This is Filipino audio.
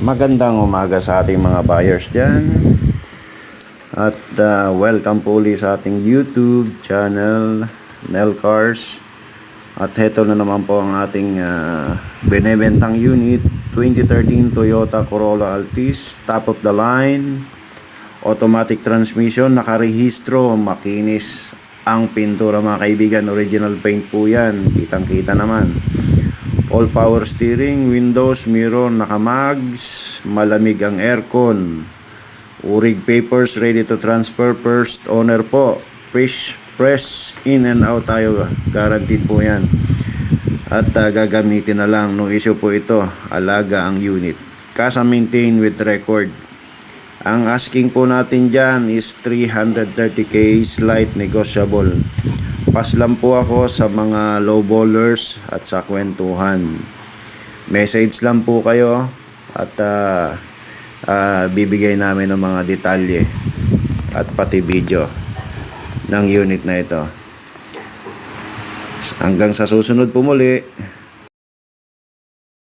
Magandang umaga sa ating mga buyers dyan. At welcome po ulit sa ating YouTube channel, Nel Cars. At heto na naman po ang ating binebentang unit, 2013 Toyota Corolla Altis, top of the line, automatic transmission, nakarehistro, makinis ang pintura mga kaibigan, original paint po yan, kitang kita naman. All power steering, windows, mirror, nakamags, malamig ang aircon, urig papers, ready to transfer, first owner po, press in and out tayo, guaranteed po yan. At gagamitin na lang, no issue po ito, alaga ang unit. Casa maintain with record. Ang asking po natin dyan is 330k, slight negotiable. Pas lang po ako sa mga low ballers at sa kwentuhan. Message lang po kayo at bibigay namin ng mga detalye at pati video ng unit na ito. Hanggang sa susunod po muli.